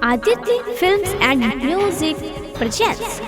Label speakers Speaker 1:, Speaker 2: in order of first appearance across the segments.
Speaker 1: Aditi Films and Music presents.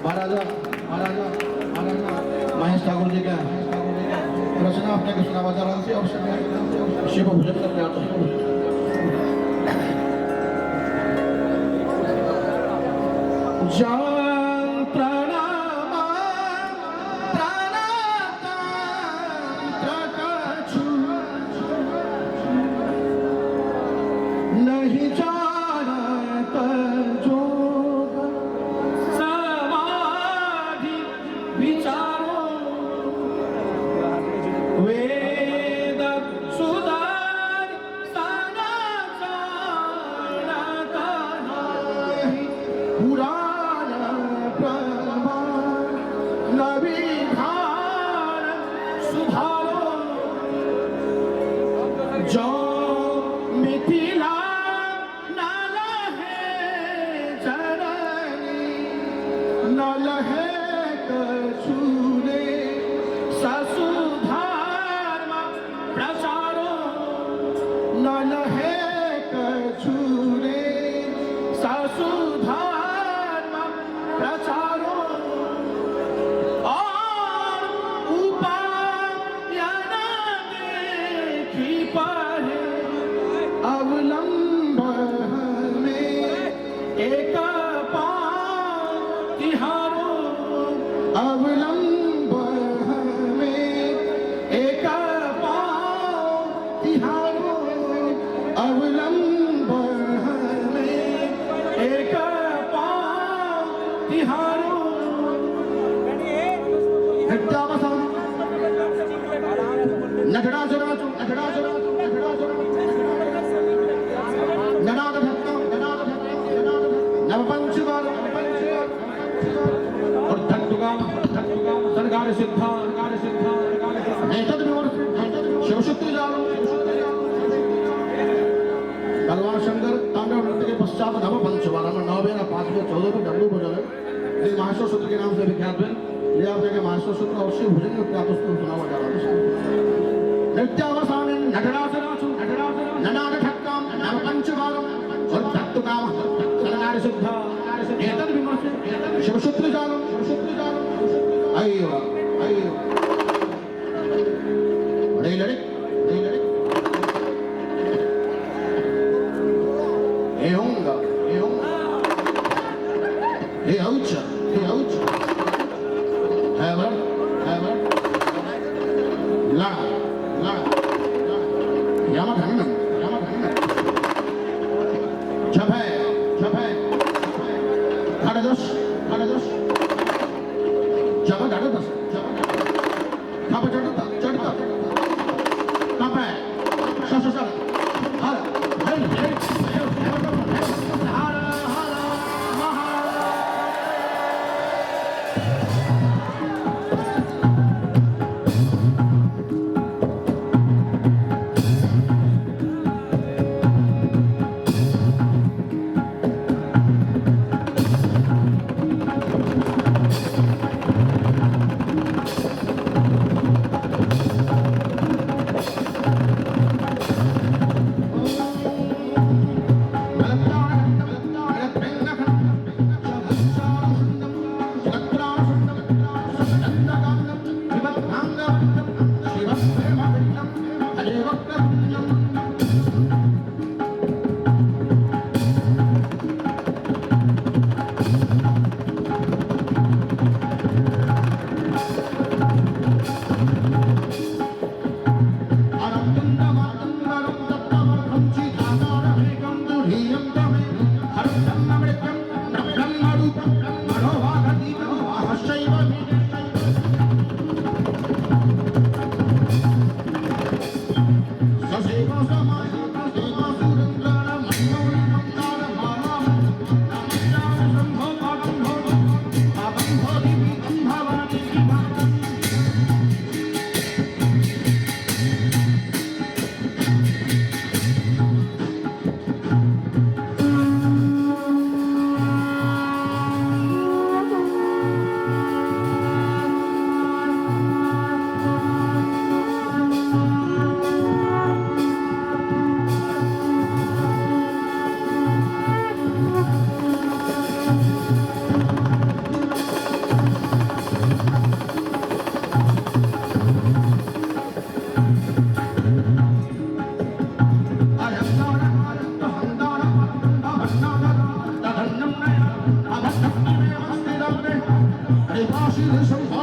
Speaker 2: महाराजा महेश ठाकुर जी का रचना अपने को सुनावा जा रहा है और शिव भोजन करने आता है। नहीं जानत जो समाधि विचारो वेद सुधार सनाचा नाही पुराण प्रमाण नविधान सुधारो जो मिथिला नल है कछुरे ससुधार्म प्रचारो नल है कछुरे ससुधार्म प्रचारो और उपायन देखी पढ़े अवलंब में एक तिहारो अवलंब में एक पाँव तिहारो अवलंब में एक पाँव तिहारो हट्टावसान नगड़ा जराचु ननाद नवपंचवार और धक्तुगाम सरकार सिद्धा नेतद शिवशक्ति जालो भगवान शंकर तांडव नृत्य के पश्चात नवपंचवार नौवे ना पांचवे चौदह को डंडू भोजन ये महाश्वर सूत्र के नाम से विख्यात है। ये आप देखें महाश्वर सूत्र और शिव भोजन नृत्य आप उसको सुनावा जा रहा है। नृत्यावसान नटराजराचु ननाद ठक्काम नवपंचवार और धक्तुगाम सरकार सिद्धा नेतद विमर्श शिवशक्ति जालो अय्यो नहीं लड़े ये होगा ये औचा है बर ला यामधन्नम छपे खड़दश जब डरदस खप चढ़ता कपे शशशल हर शिव शंभो